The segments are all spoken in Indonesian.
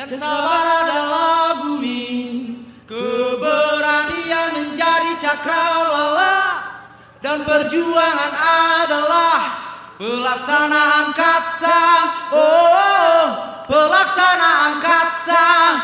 dan sabar adalah bumi, keberanian menjadi cakrawala, dan perjuangan adalah pelaksanaan kata. Oh, pelaksanaan kata.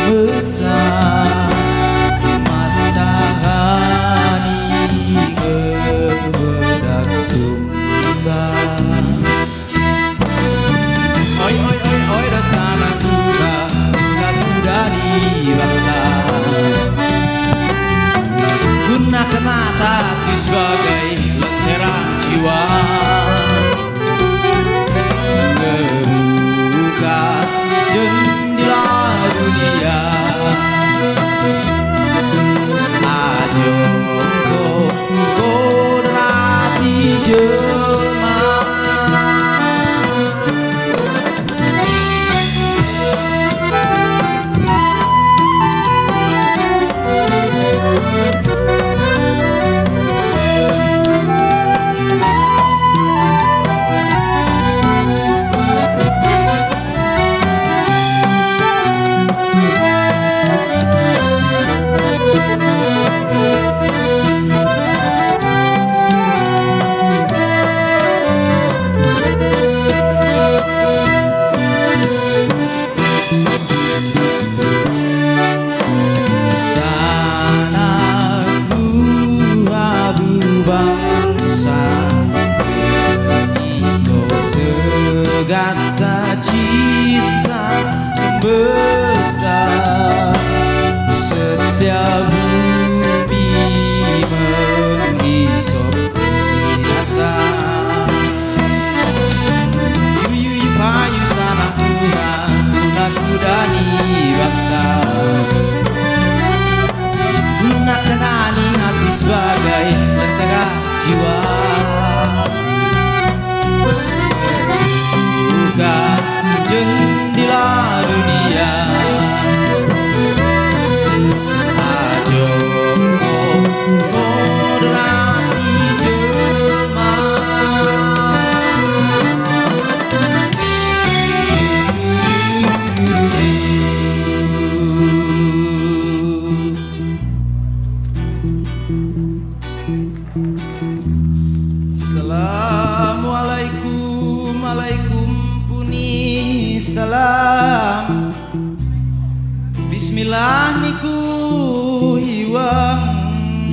Semesta matahari berbedak tumbang. Oi oi oi oi dasana duka, tunas muda di bangsa. Gunakan mata hati sebagai lentera jiwa. Ngebuka jendela dunia, ajo kodrati jelma. Segata cinta semesta, setiap bumi menghisap rasa. Yuyu payu sana Tuhan, tunas muda di bangsa. Gunakan hati sebagai lentera jiwa. Jendela dunia, ajo kodrati jelma. Assalamualaikum, alaikum salam. Bismillah niku hiwang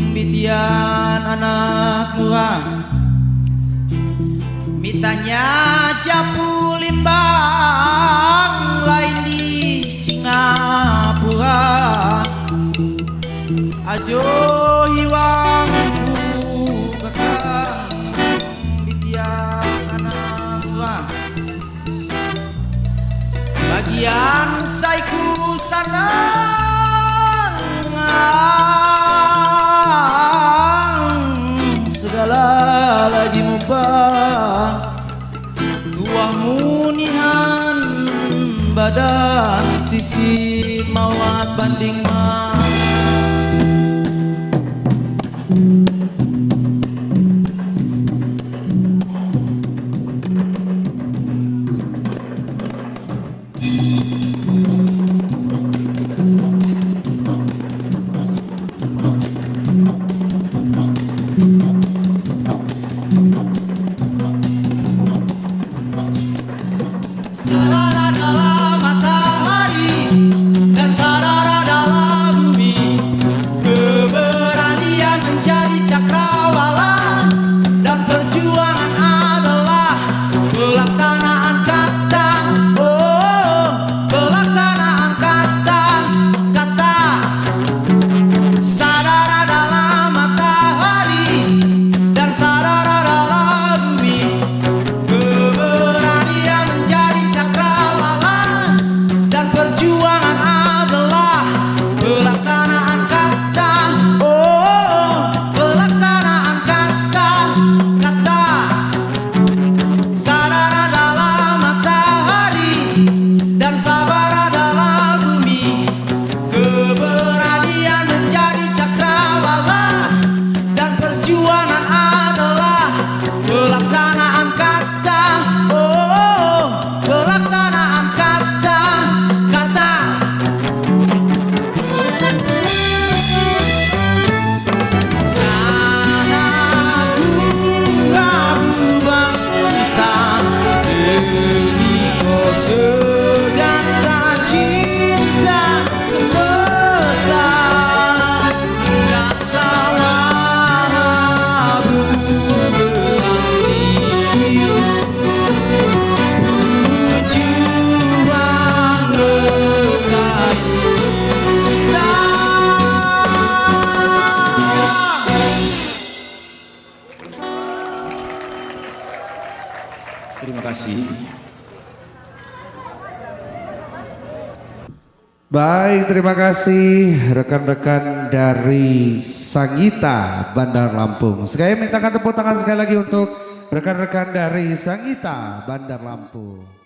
bitian anak murang, mitanya japu limbang lain di Singapura. Ajo hiwangku kakang bitian anak murang, bagian saiku sanang segala lagi mubah. Tuah munihan badan sisi mawat banding mah. Terima kasih. Baik, terima kasih rekan-rekan dari Sangita Bandar Lampung. Saya mintakan tepuk tangan sekali lagi untuk rekan-rekan dari Sangita Bandar Lampung.